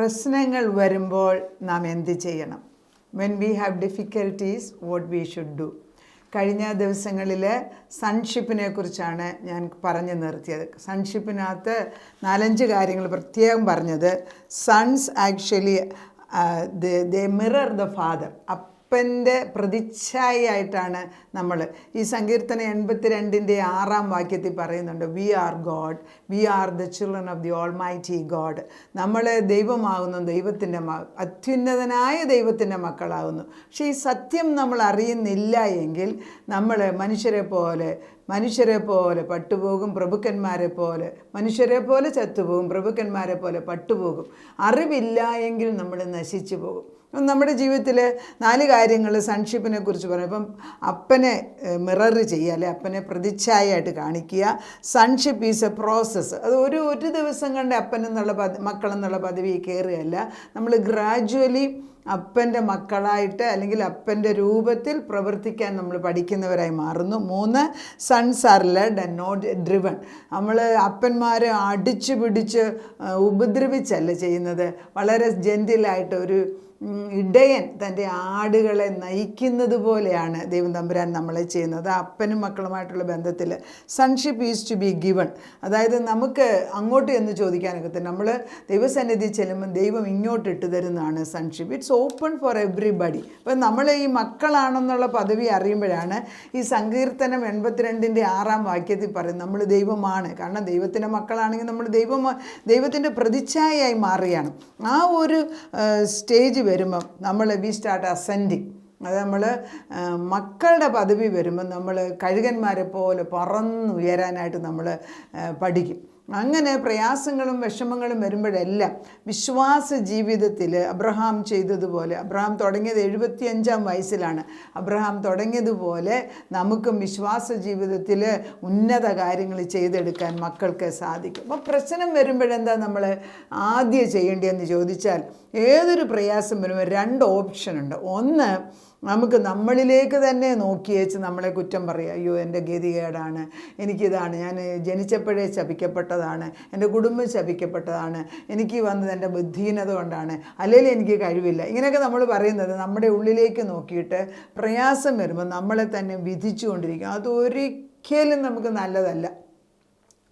പ്രശ്നങ്ങൾ വരുമ്പോൾ നാം എന്ത് ചെയ്യണം? When we have difficulties what we should do. കഴിഞ്ഞ ദിവസങ്ങളിൽ സൺഷിപ്പിനെ കുറിച്ചാണ് ഞാൻ പറഞ്ഞു നിർത്തിയത്. സൺഷിപ്പിനകത്ത് 4-5 കാര്യങ്ങൾ പ്രത്യേകം പറഞ്ഞത്. Sons actually they mirror the father. അപ്പൻ്റെ പ്രതിച്ഛായയായിട്ടാണ് നമ്മൾ. ഈ സങ്കീർത്തനം 82-ന്റെ 6-ാം വാക്യത്തിൽ പറയുന്നുണ്ട്, we are God, we are the children of the almighty God. നമ്മൾ ദൈവമാകുന്നു, ദൈവത്തിൻ്റെ അത്യുന്നതനായ ദൈവത്തിൻ്റെ മക്കളാകുന്നു. പക്ഷേ ഈ സത്യം നമ്മൾ അറിയുന്നില്ല എങ്കിൽ നമ്മൾ മനുഷ്യരെ പോലെ പട്ടുപോകും, പ്രഭുക്കന്മാരെ പോലെ മനുഷ്യരെ പോലെ ചത്തുപോകും, പ്രഭുക്കന്മാരെ പോലെ പട്ടുപോകും. അറിവില്ല എങ്കിൽ നമ്മൾ നശിച്ചു പോകും. നമ്മുടെ ജീവിതത്തിൽ 4 കാര്യങ്ങൾ സൺഷിപ്പിനെ കുറിച്ച് പറയും. ഇപ്പം അപ്പനെ മിറർ ചെയ്യുക, അല്ലെ അപ്പനെ പ്രതിച്ഛായയായിട്ട് കാണിക്കുക. Sonship is A process. അത് ഒരു ദിവസം കണ്ട് അപ്പനെന്നുള്ള മക്കളെന്നുള്ള പദവി കയറുകയല്ല. നമ്മൾ ഗ്രാജുവലി അപ്പൻ്റെ മക്കളായിട്ട് അല്ലെങ്കിൽ അപ്പൻ്റെ രൂപത്തിൽ പ്രവർത്തിക്കാൻ നമ്മൾ പഠിക്കുന്നവരായി മാറുന്നു. 3, sons are led and not driven. നമ്മൾ അപ്പന്മാരെ അടിച്ചു പിടിച്ച് ഉപദ്രവിച്ചല്ല ചെയ്യുന്നത്. വളരെ ജെൻറ്റിലായിട്ട് ഒരു ഇടയൻ തൻ്റെ ആടുകളെ നയിക്കുന്നത് പോലെയാണ് ദൈവം തമ്പുരാൻ നമ്മളെ ചെയ്യുന്നത്. അപ്പനും മക്കളുമായിട്ടുള്ള ബന്ധത്തിൽ sonship is to be given. അതായത് നമുക്ക് അങ്ങോട്ട് എന്ന് ചോദിക്കാനൊക്കെ നമ്മൾ ദൈവസന്നിധി ചെല്ലുമ്പോൾ ദൈവം ഇങ്ങോട്ട് ഇട്ട് തരുന്നതാണ് sonship. It's open four everybody. അപ്പം നമ്മൾ ഈ മക്കളാണെന്നുള്ള പദവി അറിയുമ്പോഴാണ് ഈ സങ്കീർത്തനം 82-ന്റെ 6-ാം വാക്യത്തിൽ പറയുന്നത് നമ്മൾ ദൈവമാണ്. കാരണം ദൈവത്തിൻ്റെ മക്കളാണെങ്കിൽ നമ്മൾ ദൈവത്തിൻ്റെ പ്രതിച്ഛായയായി മാറുകയാണ്. ആ ഒരു സ്റ്റേജ് വരുമ്പം നമ്മൾ വി സ്റ്റാർട്ട് അസെൻഡിങ്. അത് നമ്മൾ മക്കളുടെ പദവി വരുമ്പം നമ്മൾ കഴുകന്മാരെ പോലെ പറന്നുയരാനായിട്ട് നമ്മൾ പഠിക്കും. അങ്ങനെ പ്രയാസങ്ങളും വിഷമങ്ങളും വരുമ്പോഴെല്ലാം വിശ്വാസ ജീവിതത്തിൽ അബ്രഹാം ചെയ്തതുപോലെ, അബ്രഹാം തുടങ്ങിയത് 75-ാം വയസ്സിലാണ്. അബ്രഹാം തുടങ്ങിയതുപോലെ നമുക്കും വിശ്വാസ ജീവിതത്തിൽ ഉന്നത കാര്യങ്ങൾ ചെയ്തെടുക്കാൻ മക്കൾക്ക് സാധിക്കും. അപ്പോൾ പ്രശ്നം വരുമ്പോഴെന്താ നമ്മൾ ആദ്യം ചെയ്യേണ്ടതെന്ന് ചോദിച്ചാൽ, ഏതൊരു പ്രയാസം വരുമ്പോൾ 2 ഓപ്ഷനുണ്ട്. ഒന്ന്, നമുക്ക് നമ്മളിലേക്ക് തന്നെ നോക്കിയേച്ച് നമ്മളെ കുറ്റം പറയുക. അയ്യോ എൻ്റെ ഗതികേടാണ്, എനിക്കിതാണ്, ഞാൻ ജനിച്ചപ്പോഴേ ശപിക്കപ്പെട്ടതാണ്, എൻ്റെ കുടുംബം ശപിക്കപ്പെട്ടതാണ്, എനിക്ക് വന്നത് എൻ്റെ ബുദ്ധിഹീനത കൊണ്ടാണ്, അല്ലെങ്കിൽ എനിക്ക് കഴിവില്ല. ഇങ്ങനെയൊക്കെ നമ്മൾ പറയുന്നത് നമ്മുടെ ഉള്ളിലേക്ക് നോക്കിയിട്ട് പ്രയാസം വരുമ്പോൾ നമ്മളെ തന്നെ വിധിച്ചു കൊണ്ടിരിക്കും. അതൊരിക്കലും നമുക്ക് നല്ലതല്ല.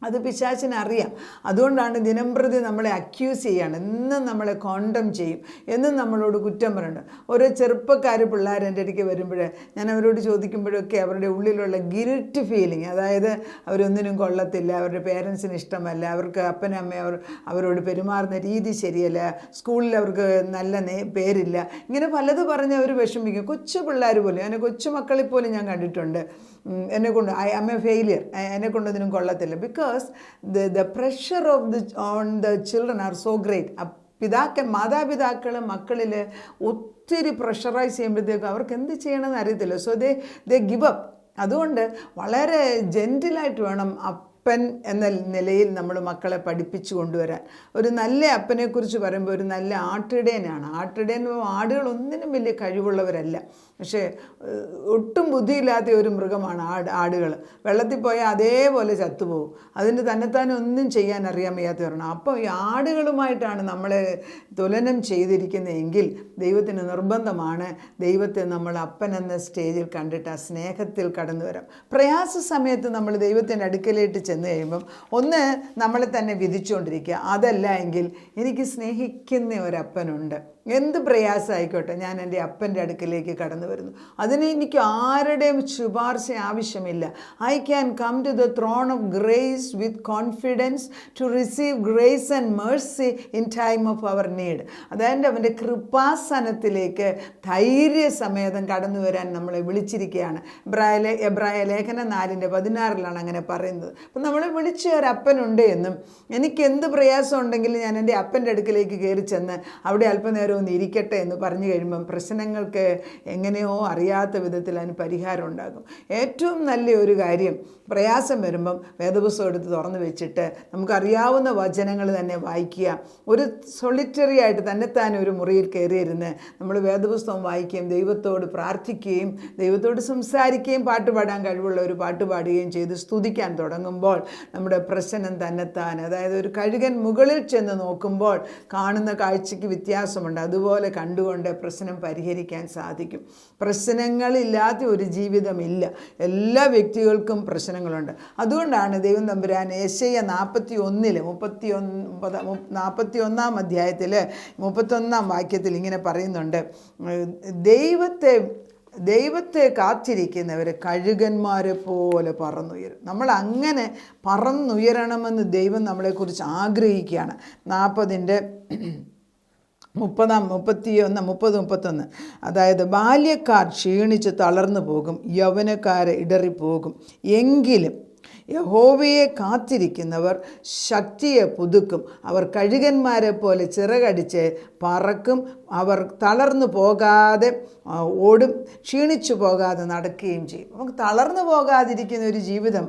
അത് പിശാചിനറിയാം. അതുകൊണ്ടാണ് ദിനംപ്രതി നമ്മളെ അക്യൂസ് ചെയ്യാണ്, എന്നും നമ്മളെ കോണ്ടം ചെയ്യും, എന്നും നമ്മളോട് കുറ്റം പറയുന്നുണ്ട്. ഓരോ ചെറുപ്പക്കാർ പിള്ളേർ എൻ്റെ അടുക്ക് വരുമ്പോൾ ഞാൻ അവരോട് ചോദിക്കുമ്പോഴൊക്കെ അവരുടെ ഉള്ളിലുള്ള ഗിൽറ്റ് ഫീലിംഗ്, അതായത് അവരൊന്നിനും കൊള്ളത്തില്ല, അവരുടെ പേരൻസിന് ഇഷ്ടമല്ല, അവർക്ക് അപ്പനും അമ്മയും അവരോട് പെരുമാറുന്ന രീതി ശരിയല്ല, സ്കൂളിൽ അവർക്ക് നല്ല പേരില്ല, ഇങ്ങനെ പലത് പറഞ്ഞ് അവർ വിഷമിക്കും. കൊച്ചു പിള്ളേർ പോലും, അങ്ങനെ കൊച്ചുമക്കളിൽ പോലും ഞാൻ കണ്ടിട്ടുണ്ട്, എന്നെക്കൊണ്ട് ഐ ആം എ ഫെയിലിയർ, എന്നെക്കൊണ്ടൊന്നിനും കൊള്ളത്തില്ല. Because the pressure on the children are so great. മാതാപിതാക്കൾ മക്കളിൽ ഒത്തിരി പ്രഷറൈസ് ചെയ്യുമ്പോഴത്തേക്കും അവർക്ക് എന്ത് ചെയ്യണമെന്ന് അറിയത്തില്ല. So they give up. അതുകൊണ്ട് വളരെ ജെൻറ്റിലായിട്ട് വേണം അപ്പൻ എന്ന നിലയിൽ നമ്മൾ മക്കളെ പഠിപ്പിച്ചു കൊണ്ടുവരാൻ. ഒരു നല്ല അപ്പനെക്കുറിച്ച് പറയുമ്പോൾ ഒരു നല്ല ആട്ടിടയനാണ്. ആടുകളൊന്നിനും വലിയ കഴിവുള്ളവരല്ല, പക്ഷേ ഒട്ടും ബുദ്ധിയില്ലാത്ത ഒരു മൃഗമാണ് ആടുകൾ. വെള്ളത്തിൽ പോയാൽ അതേപോലെ ചത്തുപോകും. അതിന് തന്നെത്താനും ഒന്നും ചെയ്യാൻ അറിയാൻ വയ്യാത്ത വരണം. അപ്പോൾ ഈ ആടുകളുമായിട്ടാണ് നമ്മളെ തുലനം ചെയ്തിരിക്കുന്നതെങ്കിൽ ദൈവത്തിന് നിർബന്ധമാണ് ദൈവത്തെ നമ്മൾ അപ്പൻ എന്ന സ്റ്റേജിൽ കണ്ടിട്ട് ആ സ്നേഹത്തിൽ കടന്നു വരാം. പ്രയാസ സമയത്ത് നമ്മൾ ദൈവത്തിൻ്റെ അടുക്കലേക്ക് ചെന്ന് കഴിയുമ്പം ഒന്ന് നമ്മളെ തന്നെ വിധിച്ചുകൊണ്ടിരിക്കുക. അതല്ല എങ്കിൽ എനിക്ക് സ്നേഹിക്കുന്ന ഒരപ്പനുണ്ട്, എന്ത് പ്രയാസമായിക്കോട്ടെ ഞാൻ എൻ്റെ അപ്പൻ്റെ അടുക്കലേക്ക് കടന്നു വരുന്നു. അതിന് എനിക്ക് ആരുടെയും ശുപാർശ ആവശ്യമില്ല. I can come to the throne of grace with confidence to receive grace and mercy in time of our need. അതായത് അവൻ്റെ കൃപാസനത്തിലേക്ക് ധൈര്യസമേതം കടന്നു വരാൻ നമ്മളെ വിളിച്ചിരിക്കുകയാണ്. എബ്രായ ലേഖനം 4:16 അങ്ങനെ പറയുന്നത്. അപ്പം നമ്മളെ വിളിച്ച ഒരപ്പനുണ്ട് എന്നും എനിക്ക് എന്ത് പ്രയാസം ഉണ്ടെങ്കിലും ഞാൻ എൻ്റെ അപ്പൻ്റെ അടുക്കലേക്ക് കയറി ചെന്ന് അവിടെ അല്പനേരം നേരം ഒന്ന് ഇരിക്കട്ടെ എന്ന് പറഞ്ഞു കഴിയുമ്പം പ്രശ്നങ്ങൾക്ക് എങ്ങനെയോ അറിയാത്ത വിധത്തിൽ അതിന് പരിഹാരം ഉണ്ടാകും. ഏറ്റവും നല്ല ഒരു കാര്യം, പ്രയാസം വരുമ്പം വേദപുസ്തകം എടുത്ത് തുറന്ന് വെച്ചിട്ട് നമുക്കറിയാവുന്ന വചനങ്ങൾ തന്നെ വായിക്കുക. ഒരു സൊളിറ്ററി ആയിട്ട് തന്നെത്താൻ ഒരു മുറിയിൽ കയറിയിരുന്ന് നമ്മൾ വേദപുസ്തകം വായിക്കുകയും ദൈവത്തോട് പ്രാർത്ഥിക്കുകയും ദൈവത്തോട് സംസാരിക്കുകയും പാട്ട് പാടാൻ കഴിവുള്ള ഒരു പാട്ട് പാടുകയും ചെയ്ത് സ്തുതിക്കാൻ തുടങ്ങുമ്പോൾ നമ്മുടെ പ്രശ്നം തന്നെത്താൻ, അതായത് ഒരു കഴുകൻ മുകളിൽ ചെന്ന് നോക്കുമ്പോൾ കാണുന്ന കാഴ്ചയ്ക്ക് വ്യത്യാസമുണ്ട്, അതുപോലെ കണ്ടുകൊണ്ട് പ്രശ്നം പരിഹരിക്കാൻ സാധിക്കും. പ്രശ്നങ്ങളില്ലാത്ത ഒരു ജീവിതമില്ല. എല്ലാ വ്യക്തികൾക്കും പ്രശ്നങ്ങളുണ്ട്. അതുകൊണ്ടാണ് ദൈവം തമ്പുരാൻ യെശയ്യാ 41 അധ്യായത്തിൽ 31 വാക്യത്തിൽ ഇങ്ങനെ പറയുന്നുണ്ട്, ദൈവത്തെ കാത്തിരിക്കുന്നവർ കഴുകന്മാരെ പോലെ പറന്നുയരും. നമ്മൾ അങ്ങനെ പറന്നുയരണമെന്ന് ദൈവം നമ്മളെക്കുറിച്ച് ആഗ്രഹിക്കുകയാണ്. 30-31 അതായത് ബാല്യക്കാർ ക്ഷീണിച്ച് തളർന്നു പോകും, യൗവനക്കാരെ ഇടറിപ്പോകും. എങ്കിലും യഹോവയെ കാത്തിരിക്കുന്നവർ ശക്തിയെ പുതുക്കും. അവർ കഴുകന്മാരെ പോലെ ചിറകടിച്ച് പറക്കും. അവർ തളർന്നു പോകാതെ ഓടും, ക്ഷീണിച്ചു പോകാതെ നടക്കുകയും ചെയ്യും. നമുക്ക് തളർന്നു പോകാതിരിക്കുന്ന ഒരു ജീവിതം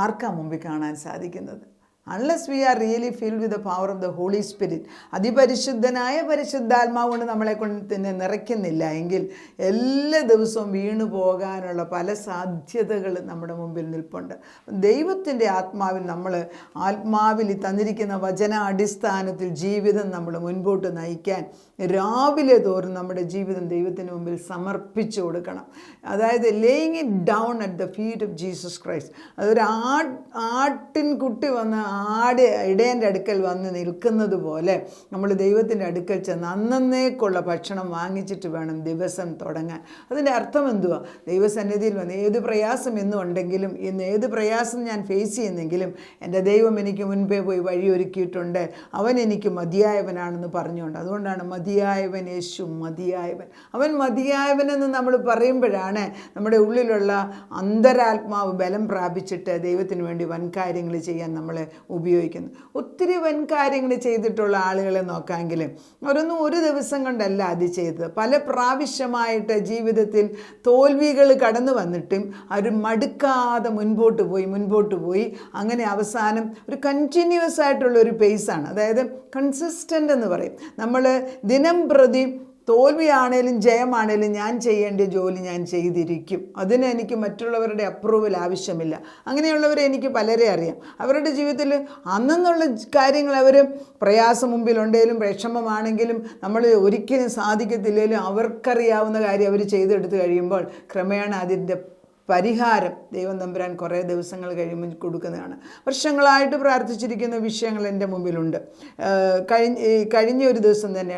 ആർക്കാ മുമ്പിൽ കാണാൻ സാധിക്കുന്നത്? unless we are really filled with the power of the Holy Spirit, അതിപരിശുദ്ധനായ പരിശുദ്ധാത്മാവ് കൊണ്ട് നമ്മളെ കൊണ്ട് തന്നെ നിറയ്ക്കുന്നില്ല എങ്കിൽ എല്ലാ ദിവസവും വീണു പോകാനുള്ള പല സാധ്യതകൾ നമ്മുടെ മുമ്പിൽ നിൽപ്പുണ്ട്. ദൈവത്തിൻ്റെ ആത്മാവിൽ തന്നിരിക്കുന്ന വചന അടിസ്ഥാനത്തിൽ ജീവിതം നമ്മൾ മുൻപോട്ട് നയിക്കാൻ രാവിലെ തോറും നമ്മുടെ ജീവിതം ദൈവത്തിന് മുമ്പിൽ സമർപ്പിച്ചു കൊടുക്കണം. അതായത് laying it down at the feet of Jesus Christ. അതൊരു ആട്ടിൻകുട്ടി വന്ന് ഇടയൻ്റെ അടുക്കൽ വന്ന് നിൽക്കുന്നത് പോലെ നമ്മൾ ദൈവത്തിൻ്റെ അടുക്കൽ ചെന്ന് അന്നേക്കുള്ള ഭക്ഷണം വാങ്ങിച്ചിട്ട് വേണം ദിവസം തുടങ്ങാൻ. അതിൻ്റെ അർത്ഥം എന്തുവാ? ദൈവസന്നിധിയിൽ വന്ന് ഏത് പ്രയാസം എന്നും ഉണ്ടെങ്കിലും, ഇന്ന് ഏത് പ്രയാസം ഞാൻ ഫേസ് ചെയ്യുന്നെങ്കിലും എൻ്റെ ദൈവം എനിക്ക് മുൻപേ പോയി വഴിയൊരുക്കിയിട്ടുണ്ട്, അവൻ എനിക്ക് മതിയായവനാണെന്ന് പറഞ്ഞുകൊണ്ട്. അതുകൊണ്ടാണ് മതിയായവൻ യേശു മതിയായവൻ. അവൻ മതിയായവനെന്ന് നമ്മൾ പറയുമ്പോഴാണ് നമ്മുടെ ഉള്ളിലുള്ള അന്തരാത്മാവ് ബലം പ്രാപിച്ചിട്ട് ദൈവത്തിന് വേണ്ടി വൻകാര്യങ്ങൾ ചെയ്യാൻ നമ്മളെ ഉപയോഗിക്കുന്നു. ഒത്തിരി വൻകാര്യങ്ങൾ ചെയ്തിട്ടുള്ള ആളുകളെ നോക്കാമെങ്കിലും അവരൊന്നും ഒരു ദിവസം കൊണ്ടല്ല അത് ചെയ്തത്. പല പ്രാവശ്യമായിട്ട് ജീവിതത്തിൽ തോൽവികൾ കടന്നു വന്നിട്ടും അവർ മടുക്കാതെ മുൻപോട്ട് പോയി അങ്ങനെ അവസാനം ഒരു കണ്ടിന്യൂസ് ആയിട്ടുള്ള ഒരു പേസാണ്. അതായത് കൺസിസ്റ്റൻ്റ് എന്ന് പറയും. നമ്മൾ ദിനം പ്രതി തോൽവിയാണേലും ജയമാണേലും ഞാൻ ചെയ്യേണ്ട ജോലി ഞാൻ ചെയ്തിരിക്കും. അതിന് എനിക്ക് മറ്റുള്ളവരുടെ അപ്രൂവൽ ആവശ്യമില്ല. അങ്ങനെയുള്ളവരെ എനിക്ക് പലരെ അറിയാം. അവരുടെ ജീവിതത്തിൽ അന്നുള്ള കാര്യങ്ങൾ അവർ പ്രയാസം മുമ്പിലുണ്ടെങ്കിലും വിഷമമാണെങ്കിലും നമ്മൾ ഒരിക്കലും സാധിക്കത്തില്ലെങ്കിലും അവർക്കറിയാവുന്ന കാര്യം അവർ ചെയ്തെടുത്ത് കഴിയുമ്പോൾ ക്രമേണ അതിൻ്റെ പരിഹാരം ദൈവം തമ്പുരാൻ കുറേ ദിവസങ്ങൾ കഴിയുമ്പോൾ കൊടുക്കുന്നതാണ്. വർഷങ്ങളായിട്ട് പ്രാർത്ഥിച്ചിരിക്കുന്ന വിഷയങ്ങൾ എൻ്റെ മുമ്പിലുണ്ട്. കഴിഞ്ഞ ഒരു ദിവസം തന്നെ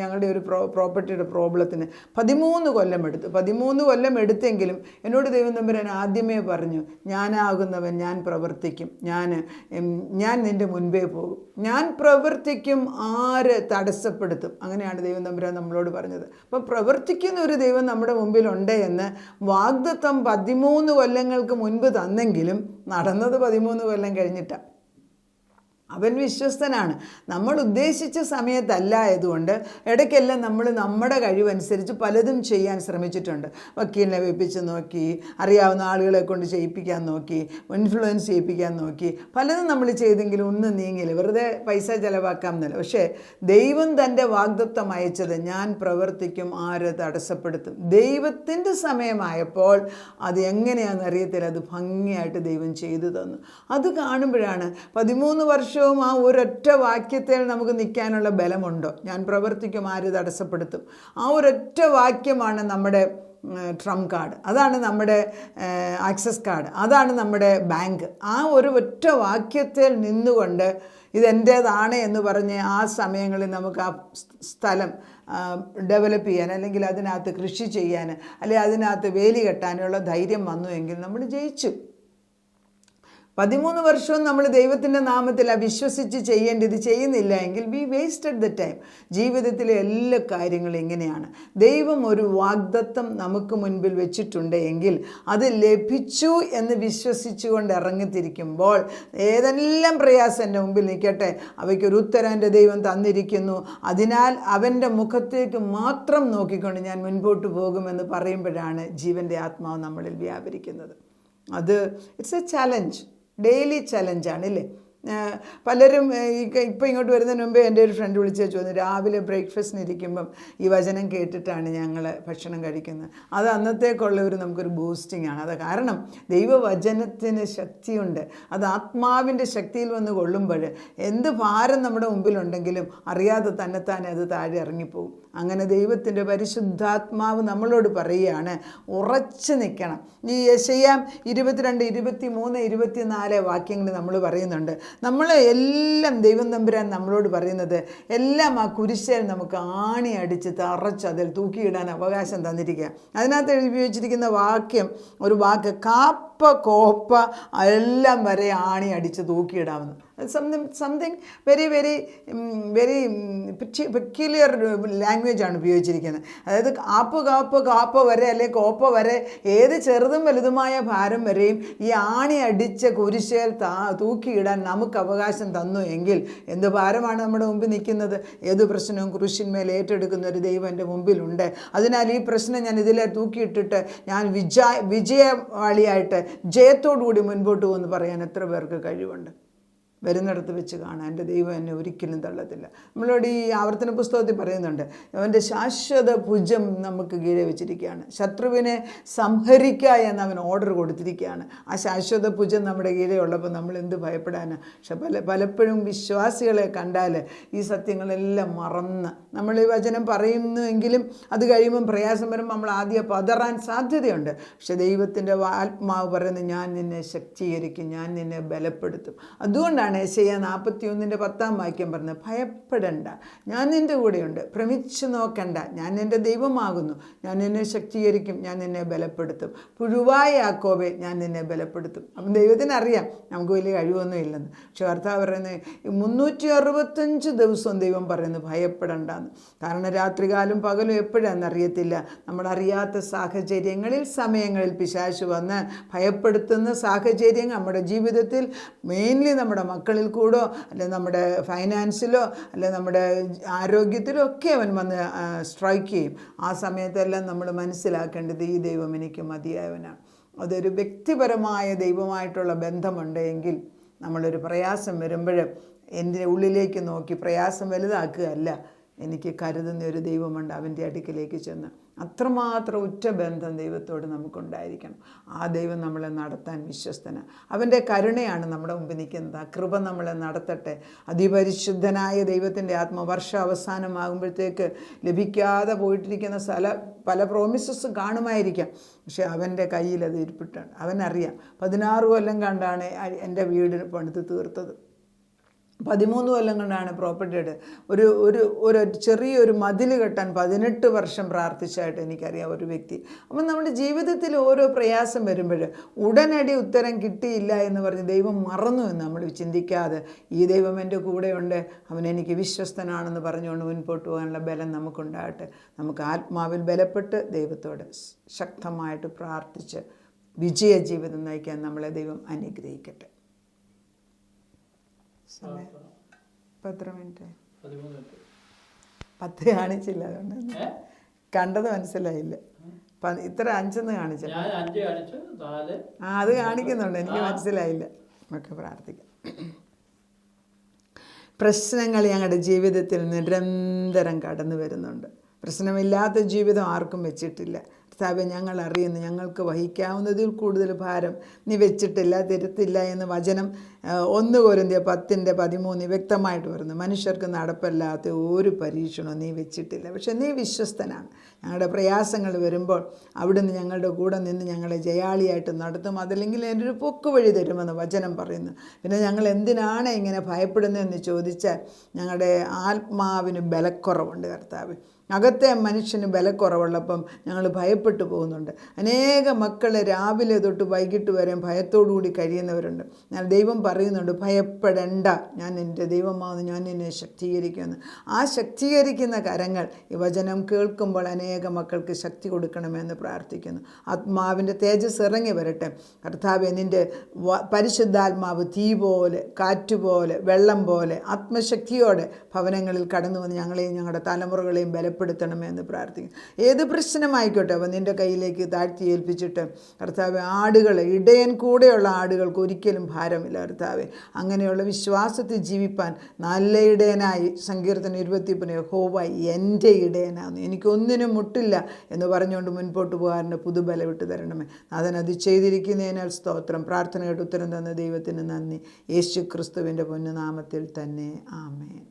ഞങ്ങളുടെ ഒരു പ്രോപ്പർട്ടിയുടെ പ്രോബ്ലത്തിന് 13 കൊല്ലം എടുത്തു. 13 കൊല്ലം എടുത്തെങ്കിലും എന്നോട് ദൈവം തമ്പുരാൻ ആദ്യമേ പറഞ്ഞു, ഞാനാകുന്നവൻ ഞാൻ പ്രവർത്തിക്കും, ഞാൻ നിൻ്റെ മുൻപേ പോകും, ഞാൻ പ്രവർത്തിക്കും, ആര് തടസ്സപ്പെടുത്തും? അങ്ങനെയാണ് ദൈവം തമ്പുരാൻ നമ്മളോട് പറഞ്ഞത്. അപ്പോൾ പ്രവർത്തിക്കുന്ന ഒരു ദൈവം നമ്മുടെ മുമ്പിലുണ്ട് എന്ന് വാഗ്ദത്തം 13 കൊല്ലങ്ങൾക്ക് മുൻപ് തന്നെങ്കിലും നടന്നത് 13 കൊല്ലം കഴിഞ്ഞിട്ടാണ്. അവൻ വിശ്വസ്തനാണ്. നമ്മൾ ഉദ്ദേശിച്ച സമയത്തല്ല ആയതുകൊണ്ട് ഇടയ്ക്കെല്ലാം നമ്മൾ നമ്മുടെ കഴിവനുസരിച്ച് പലതും ചെയ്യാൻ ശ്രമിച്ചിട്ടുണ്ട്. വക്കീലിനെ വെപ്പിച്ച് നോക്കി, അറിയാവുന്ന ആളുകളെ കൊണ്ട് ചെയ്യിപ്പിക്കാൻ നോക്കി, ഇൻഫ്ലുവൻസ് ചെയ്യിപ്പിക്കാൻ നോക്കി, പലതും നമ്മൾ ചെയ്തെങ്കിലും ഒന്നും നീങ്ങില്ല, വെറുതെ പൈസ ചിലവാക്കാം എന്നല്ല. പക്ഷേ ദൈവം തൻ്റെ വാഗ്ദത്തം അയച്ചത് ഞാൻ പ്രവർത്തിക്കും, ആര് തടസ്സപ്പെടുത്തും? ദൈവത്തിൻ്റെ സമയമായപ്പോൾ അത് എങ്ങനെയാണെന്ന് അറിയത്തില്ല, അത് ഭംഗിയായിട്ട് ദൈവം ചെയ്തു തന്നു. അത് കാണുമ്പോഴാണ് 13 വർഷം ആ ഒരൊറ്റ വാക്യത്തിൽ നമുക്ക് നിൽക്കാനുള്ള ബലമുണ്ടോ? ഞാൻ പ്രവർത്തിക്കും, ആര് തടസ്സപ്പെടുത്തും? ആ ഒരൊറ്റ വാക്യമാണ് നമ്മുടെ ട്രംപ് കാർഡ്, അതാണ് നമ്മുടെ ആക്സസ് കാർഡ്, അതാണ് നമ്മുടെ ബാങ്ക്. ആ ഒരു ഒറ്റ വാക്യത്തിൽ നിന്നുകൊണ്ട് ഇതെൻ്റേതാണ് എന്ന് പറഞ്ഞ് ആ സമയങ്ങളിൽ നമുക്ക് ആ സ്ഥലം ഡെവലപ്പ് ചെയ്യാൻ, അല്ലെങ്കിൽ അതിനകത്ത് കൃഷി ചെയ്യാൻ, അല്ലെങ്കിൽ അതിനകത്ത് വേലി കെട്ടാനുള്ള ധൈര്യം വന്നു എങ്കിൽ നമ്മൾ ജയിച്ചു. 13 വർഷവും നമ്മൾ ദൈവത്തിൻ്റെ നാമത്തിൽ വിശ്വസിച്ച് ചെയ്യേണ്ടത് ചെയ്യുന്നില്ല എങ്കിൽ വി വേസ്റ്റഡ് ദ ടൈം. ജീവിതത്തിലെ എല്ലാ കാര്യങ്ങളും ഇങ്ങനെയാണ്. ദൈവം ഒരു വാഗ്ദത്തം നമുക്ക് മുൻപിൽ വെച്ചിട്ടുണ്ട് എങ്കിൽ അത് ലഭിച്ചു എന്ന് വിശ്വസിച്ചുകൊണ്ട് ഇറങ്ങിത്തിരിക്കുമ്പോൾ ഏതെല്ലാം പ്രയാസം എൻ്റെ മുമ്പിൽ നിൽക്കട്ടെ, അവയ്ക്കൊരു ഉത്തരം എൻ്റെ ദൈവം തന്നിരിക്കുന്നു, അതിനാൽ അവൻ്റെ മുഖത്തേക്ക് മാത്രം നോക്കിക്കൊണ്ട് ഞാൻ മുൻപോട്ട് പോകുമെന്ന് പറയുമ്പോഴാണ് ജീവൻ്റെ ആത്മാവ് നമ്മളിൽ വ്യാപരിക്കുന്നത്. അത് ഇറ്റ്സ് എ ചലഞ്ച്, ഡെയിലി ചലഞ്ചാണ് അല്ലേ. പലരും ഇപ്പം ഇങ്ങോട്ട് വരുന്നതിന് മുമ്പേ എൻ്റെ ഒരു ഫ്രണ്ട് വിളിച്ച് ചോദിച്ചു, രാവിലെ ബ്രേക്ക്ഫാസ്റ്റിന് ഇരിക്കുമ്പം ഈ വചനം കേട്ടിട്ടാണ് ഞങ്ങൾ ഭക്ഷണം കഴിക്കുന്നത്. അത് അന്നത്തേക്കുള്ള നമുക്കൊരു ബൂസ്റ്റിംഗ് ആണ്. അത് കാരണം ദൈവവചനത്തിന് ശക്തിയുണ്ട്. അത് ആത്മാവിൻ്റെ ശക്തിയിൽ വന്ന് കൊള്ളുമ്പോൾ എന്ത് ഭാരം നമ്മുടെ മുമ്പിലുണ്ടെങ്കിലും അറിയാതെ തന്നെത്താനെ അത് താഴെ ഇറങ്ങിപ്പോകും. അങ്ങനെ ദൈവത്തിൻ്റെ പരിശുദ്ധാത്മാവ് നമ്മളോട് പറയുകയാണ്, ഉറച്ചു നിൽക്കണം. ഈ യെശയ്യാ 22, 23, 24 വാക്യങ്ങൾ നമ്മൾ പറയുന്നുണ്ട്. നമ്മൾ എല്ലാം ദൈവം തമ്പുരാൻ നമ്മളോട് പറയുന്നത് എല്ലാം ആ കുരിശിൽ നമുക്ക് ആണി അടിച്ച് തറച്ച് അതിൽ തൂക്കിയിടാൻ അവകാശം തന്നിരിക്കുക. അതിനകത്ത് എഴുതി ഉപയോഗിച്ചിരിക്കുന്ന ഒരു വാക്ക് കോപ്പ എല്ലാം വരെ ആണി അടിച്ച് തൂക്കിയിടാമെന്ന്. Something very very very peculiar ലാംഗ്വേജാണ് ഉപയോഗിച്ചിരിക്കുന്നത്. അതായത് കാപ്പ് വരെ അല്ലെങ്കിൽ കോപ്പ വരെ ഏത് ചെറുതും വലുതുമായ ഭാരം വരെയും ഈ ആണി അടിച്ച കുരിശേൽ തൂക്കിയിടാൻ നമുക്ക് അവകാശം തന്നു എങ്കിൽ എന്ത് ഭാരമാണ് നമ്മുടെ മുമ്പിൽ നിൽക്കുന്നത്? ഏത് പ്രശ്നവും കുരിശിന്മേൽ ഏറ്റെടുക്കുന്ന ഒരു ദൈവം എൻ്റെ മുമ്പിലുണ്ട്. അതിനാൽ ഈ പ്രശ്നം ഞാൻ ഇതിലെ തൂക്കിയിട്ടിട്ട് ഞാൻ വിജയവാളിയായിട്ട് ജയത്തോടുകൂടി മുൻപോട്ട് പോകുമെന്ന് പറയാൻ എത്ര പേർക്ക് കഴിവുണ്ട്? വരുന്നിടത്ത് വെച്ച് കാണാൻ എൻ്റെ ദൈവം എന്നെ ഒരിക്കലും തള്ളത്തില്ല. നമ്മളോട് ഈ ആവർത്തന പുസ്തകത്തിൽ പറയുന്നുണ്ട്, അവൻ്റെ ശാശ്വത ഭുജം നമുക്ക് കീഴെ വെച്ചിരിക്കുകയാണ്. ശത്രുവിനെ സംഹരിക്കുക എന്ന് അവൻ ഓർഡർ കൊടുത്തിരിക്കുകയാണ്. ആ ശാശ്വത ഭുജം നമ്മുടെ കീഴെ ഉള്ളപ്പോൾ നമ്മൾ എന്ത് ഭയപ്പെടാനാണ്? പക്ഷെ പലപ്പോഴും വിശ്വാസികളെ കണ്ടാൽ ഈ സത്യങ്ങളെല്ലാം മറന്ന് നമ്മൾ ഈ വചനം പറയുന്നുവെങ്കിലും അത് കഴിയുമ്പം പ്രയാസം വരുമ്പോൾ നമ്മൾ ആദ്യം പതറാൻ സാധ്യതയുണ്ട്. പക്ഷെ ദൈവത്തിൻ്റെ ആത്മാവ് പറയുന്നത്, ഞാൻ നിന്നെ ശക്തീകരിക്കും, ഞാൻ നിന്നെ ബലപ്പെടുത്തും. അതുകൊണ്ടാണ് യെശയ്യാ 41:10 വാക്യം പറഞ്ഞത്, ഭയപ്പെടണ്ട, ഞാൻ നിൻ്റെ കൂടെയുണ്ട്, ഭ്രമിച്ചു നോക്കണ്ട, ഞാൻ നിൻ്റെ ദൈവമാകുന്നു, ഞാൻ നിന്നെ ശക്തീകരിക്കും, ഞാൻ നിന്നെ ബലപ്പെടുത്തും, പുഴുവായ യാക്കോബേ, ഞാൻ നിന്നെ ബലപ്പെടുത്തും. അപ്പം ദൈവത്തിന് അറിയാം നമുക്ക് വലിയ കഴിവൊന്നും ഇല്ലെന്ന്. പക്ഷെ കർത്താവ് പറയുന്നത് 365 ദിവസവും ദൈവം പറയുന്നു ഭയപ്പെടണ്ടെന്ന്. കാരണം രാത്രികാലം പകലും എപ്പോഴാണെന്നറിയത്തില്ല. നമ്മളറിയാത്ത സാഹചര്യങ്ങളിൽ സമയങ്ങളിൽ പിശാച് വന്ന് ഭയപ്പെടുത്തുന്ന സാഹചര്യം നമ്മുടെ ജീവിതത്തിൽ മെയിൻലി നമ്മുടെ മക്കളിൽ കൂടോ അല്ലെ നമ്മുടെ ഫൈനാൻസിലോ അല്ലെ നമ്മുടെ ആരോഗ്യത്തിലോ ഒക്കെ അവൻ വന്ന് സ്ട്രൈക്ക് ചെയ്യും. ആ സമയത്തെല്ലാം നമ്മൾ മനസ്സിലാക്കേണ്ടത് ഈ ദൈവം എനിക്ക് മതിയായവനാണ്. അതൊരു വ്യക്തിപരമായ ദൈവമായിട്ടുള്ള ബന്ധമുണ്ടെങ്കിൽ നമ്മളൊരു പ്രയാസം വരുമ്പോൾ എൻ്റെ ഉള്ളിലേക്ക് നോക്കി പ്രയാസം വലുതാക്കുകയല്ല, എനിക്ക് കരുതുന്ന ഒരു ദൈവമുണ്ട്, അവൻ്റെ അടുക്കിലേക്ക് ചെന്ന് അത്രമാത്രം ഉറ്റ ബന്ധം ദൈവത്തോട് നമുക്കുണ്ടായിരിക്കണം. ആ ദൈവം നമ്മളെ നടത്താൻ വിശ്വസ്തനാണ്. അവൻ്റെ കരുണയാണ് നമ്മുടെ മുമ്പിൽ നിൽക്കുന്നത്. ആ കൃപ നമ്മളെ നടത്തട്ടെ. അതിപരിശുദ്ധനായ ദൈവത്തിൻ്റെ ആത്മവർഷ അവസാനമാകുമ്പോഴത്തേക്ക് ലഭിക്കാതെ പോയിട്ടിരിക്കുന്ന പല പ്രോമിസസും കാണുമായിരിക്കാം. പക്ഷെ അവൻ്റെ കയ്യിൽ അത് ഇരിപ്പിട്ടാണ്. അവനറിയാം 16 കൊല്ലം കണ്ടാണ് എൻ്റെ വീട് പണിത് തീർത്തത്. 13 കൊല്ലം കൊണ്ടാണ് പ്രോപ്പർട്ടിയുടെ ഒരു ചെറിയൊരു മതിൽ കെട്ടാൻ 18 വർഷം പ്രാർത്ഥിച്ചായിട്ട് എനിക്കറിയാം ഒരു വ്യക്തി. അപ്പം നമ്മുടെ ജീവിതത്തിൽ ഓരോ പ്രയാസം വരുമ്പോൾ ഉടനടി ഉത്തരം കിട്ടിയില്ല എന്ന് പറഞ്ഞ് ദൈവം മറന്നു എന്ന് നമ്മൾ ചിന്തിക്കാതെ ഈ ദൈവം എൻ്റെ കൂടെയുണ്ട്, അവൻ എനിക്ക് വിശ്വസ്തനാണെന്ന് പറഞ്ഞുകൊണ്ട് മുൻപോട്ട് പോകാനുള്ള ബലം നമുക്കുണ്ടാകട്ടെ. നമുക്ക് ആത്മാവിൽ ബലപ്പെട്ട് ദൈവത്തോട് ശക്തമായിട്ട് പ്രാർത്ഥിച്ച് വിജയ ജീവിതം നയിക്കാൻ നമ്മളെ ദൈവം അനുഗ്രഹിക്കട്ടെ. 10 മിനിറ്റ് 10 കാണിച്ചില്ല, അതുകൊണ്ട് കണ്ടത് മനസ്സിലായില്ല. ഇത്ര 5 കാണിച്ചില്ല. അത് കാണിക്കുന്നുണ്ട്, എനിക്ക് മനസ്സിലായില്ല. നമുക്ക് പ്രാർത്ഥിക്കാം. പ്രശ്നങ്ങൾ ഞങ്ങളുടെ ജീവിതത്തിൽ നിരന്തരം കടന്നു വരുന്നുണ്ട്. പ്രശ്നമില്ലാത്ത ജീവിതം ആർക്കും വെച്ചിട്ടില്ല. കർത്താവേ, ഞങ്ങൾ അറിയുന്നു ഞങ്ങൾക്ക് വഹിക്കാവുന്നതിൽ കൂടുതൽ ഭാരം നീ വെച്ചിട്ടില്ല, തരുത്തില്ല എന്ന് വചനം 1 കൊരിന്ത്യർ 10:13 വ്യക്തമായിട്ട് പറയുന്നു. മനുഷ്യർക്ക് നടപ്പല്ലാത്ത ഒരു പരീക്ഷണവും നീ വെച്ചിട്ടില്ല. പക്ഷെ നീ വിശ്വസ്തനാണ്. ഞങ്ങളുടെ പ്രയാസങ്ങൾ വരുമ്പോൾ അവിടുന്ന് ഞങ്ങളുടെ കൂടെ നിന്ന് ഞങ്ങളെ ജയാളിയായിട്ട് നടത്തും. അതല്ലെങ്കിൽ എൻ്റെ ഒരു പൊക്ക് വഴി തരുമെന്ന് വചനം പറയുന്നു. പിന്നെ ഞങ്ങൾ എന്തിനാണ് ഇങ്ങനെ ഭയപ്പെടുന്നതെന്ന് ചോദിച്ചാൽ ഞങ്ങളുടെ ആത്മാവിന് ബലക്കുറവുണ്ട് കർത്താവ്. അകത്തെ മനുഷ്യന് ബലക്കുറവുള്ളപ്പം ഞങ്ങൾ ഭയപ്പെട്ടു പോകുന്നുണ്ട്. അനേക മക്കൾ രാവിലെ തൊട്ട് വൈകിട്ട് വരെ ഭയത്തോടുകൂടി കഴിയുന്നവരുണ്ട്. എന്നാൽ ദൈവം പറയുന്നുണ്ട്, ഭയപ്പെടേണ്ട, ഞാൻ എൻ്റെ ദൈവമാവുന്നു, ഞാൻ നിന്നെ ശക്തീകരിക്കുമെന്ന്. ആ ശക്തീകരിക്കുന്ന കരങ്ങൾ ഈ വചനം കേൾക്കുമ്പോൾ അനേക മക്കൾക്ക് ശക്തി കൊടുക്കണമെന്ന് പ്രാർത്ഥിക്കുന്നു. ആത്മാവിൻ്റെ തേജസ് ഇറങ്ങി വരട്ടെ. കർത്താവേ, നിൻ്റെ പരിശുദ്ധാത്മാവ് തീ പോലെ, കാറ്റുപോലെ, വെള്ളം പോലെ ആത്മശക്തിയോടെ ഭവനങ്ങളിൽ കടന്നു വന്ന് ഞങ്ങളെയും ഞങ്ങളുടെ തലമുറകളെയും ബലപ്പെടുത്തണമെന്ന് പ്രാർത്ഥിക്കുന്നു. ഏത് പ്രശ്നമായിക്കോട്ടെ അവ നിൻ്റെ കയ്യിലേക്ക് താഴ്ത്തി ഏൽപ്പിച്ചിട്ട് കർത്താവെ, ആടുകൾ, ഇടയൻ കൂടെയുള്ള ആടുകൾക്ക് ഒരിക്കലും ഭാരമില്ല കർത്താവെ. അങ്ങനെയുള്ള വിശ്വാസത്തിൽ ജീവിപ്പാൻ നല്ല ഇടയനായി സങ്കീർത്തനം 20 യഹോവ എൻ്റെ ഇടയനാകുന്നു, എനിക്കൊന്നിനും മുട്ടില്ല എന്ന് പറഞ്ഞുകൊണ്ട് മുൻപോട്ട് പോകാറിൻ്റെ പുതുബലം വിട്ടു തരണമേ. അതിനത് ചെയ്തിരിക്കുന്നതിനാൽ സ്തോത്രം. പ്രാർത്ഥനയുടെ ഉത്തരം തന്ന ദൈവത്തിന് നന്ദി. യേശു ക്രിസ്തുവിൻ്റെ പൊന്നുനാമത്തിൽ തന്നെ. ആമേൻ.